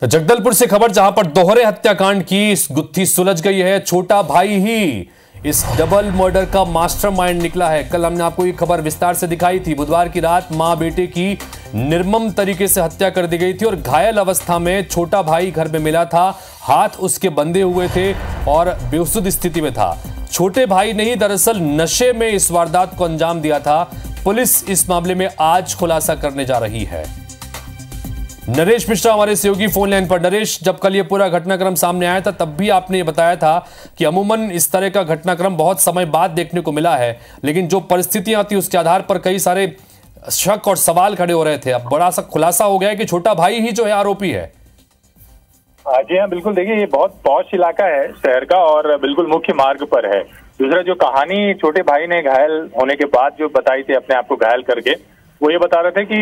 तो जगदलपुर से खबर, जहां पर दोहरे हत्याकांड की इस गुत्थी सुलझ गई है। छोटा भाई ही इस डबल मर्डर का मास्टरमाइंड निकला है। कल हमने आपको ये खबर विस्तार से दिखाई थी। बुधवार की रात मां बेटे की निर्मम तरीके से हत्या कर दी गई थी और घायल अवस्था में छोटा भाई घर में मिला था। हाथ उसके बंधे हुए थे और बेसुध स्थिति में था। छोटे भाई ने ही दरअसल नशे में इस वारदात को अंजाम दिया था। पुलिस इस मामले में आज खुलासा करने जा रही है। नरेश मिश्रा हमारे सहयोगी फोन लाइन पर। नरेश, जब कल ये पूरा घटनाक्रम सामने आया था तब भी आपने ये बताया था कि अमूमन इस तरह का घटनाक्रम बहुत समय बाद देखने को मिला है, लेकिन जो परिस्थितियां थी उसके आधार पर कई सारे शक और सवाल खड़े हो रहे थे। अब बड़ा सा खुलासा हो गया है कि छोटा भाई ही जो है आरोपी है। जी हाँ, बिल्कुल। देखिए, ये बहुत पॉश इलाका है शहर का और बिल्कुल मुख्य मार्ग पर है। दूसरा, जो कहानी छोटे भाई ने घायल होने के बाद जो बताई थी अपने आप को घायल करके, वो ये बता रहे थे कि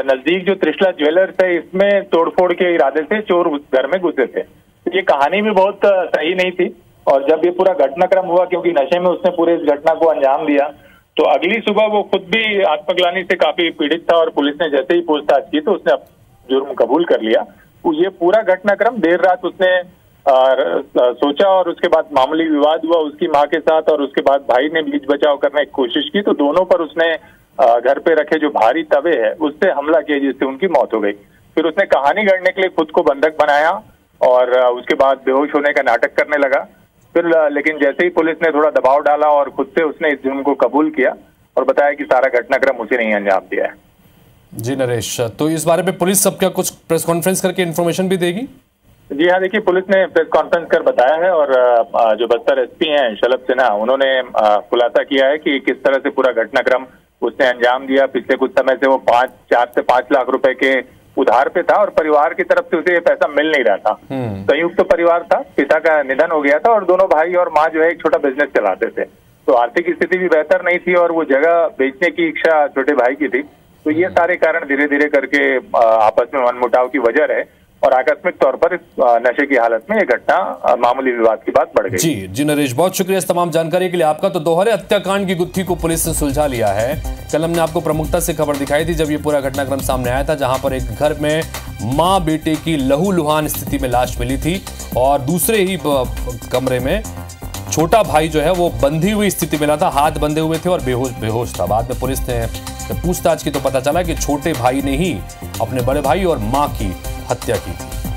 नजदीक जो त्रिशला ज्वेलर्स है इसमें तोड़फोड़ के इरादे से चोर घर में घुसे थे। ये कहानी भी बहुत सही नहीं थी। और जब ये पूरा घटनाक्रम हुआ, क्योंकि नशे में उसने पूरे इस घटना को अंजाम दिया, तो अगली सुबह वो खुद भी आत्मग्लानि से काफी पीड़ित था और पुलिस ने जैसे ही पूछताछ की तो उसने जुर्म कबूल कर लिया। ये पूरा घटनाक्रम देर रात उसने सोचा और उसके बाद मामूली विवाद हुआ उसकी मां के साथ, और उसके बाद भाई ने बीच बचाव करने की कोशिश की तो दोनों पर उसने घर पे रखे जो भारी तवे है उससे हमला किया, जिससे उनकी मौत हो गई। फिर उसने कहानी गढ़ने के लिए खुद को बंधक बनाया और उसके बाद बेहोश होने का नाटक करने लगा। फिर लेकिन जैसे ही पुलिस ने थोड़ा दबाव डाला और खुद से उसने इस जुर्म को कबूल किया और बताया कि सारा घटनाक्रम उसी ने ही अंजाम दिया है। जी नरेश, तो इस बारे में पुलिस सब क्या कुछ प्रेस कॉन्फ्रेंस करके इन्फॉर्मेशन भी देगी? जी हाँ, देखिए, पुलिस ने प्रेस कॉन्फ्रेंस कर बताया है और जो बस्तर एसपी हैं शलभ सिन्हा, उन्होंने खुलासा किया है कि किस तरह से पूरा घटनाक्रम उसने अंजाम दिया। पिछले कुछ समय से वो 4 से 5 लाख रुपए के उधार पे था और परिवार की तरफ से उसे ये पैसा मिल नहीं रहा था। संयुक्त परिवार था, पिता का निधन हो गया था और दोनों भाई और माँ जो है एक छोटा बिजनेस चलाते थे, तो आर्थिक स्थिति भी बेहतर नहीं थी और वो जगह बेचने की इच्छा छोटे भाई की थी। तो ये सारे कारण धीरे धीरे करके आपस में मनमुटाव की वजह रहे और आकस्मिक तौर पर इस नशे की हालत में ये घटना मामूली विवाद की बात बढ़ गई। जी नरेश, बहुत शुक्रिया इस तमाम जानकारी के लिए आपका। तो दोहरे हत्याकांड की गुत्थी को पुलिस ने सुलझा लिया है। कल हमने आपको प्रमुखता से खबर दिखाई थी जब ये पूरा घटनाक्रम सामने आया था, जहां पर एक घर में मां बेटे की लहूलुहान स्थिति में लाश मिली थी और दूसरे ही कमरे में छोटा भाई जो है वो बंधी हुई स्थिति में मिला था। हाथ बंधे हुए थे और बेहोश था। बाद में पुलिस ने पूछताछ की तो पता चला कि छोटे भाई ने ही अपने बड़े भाई और मां की हत्या की थी।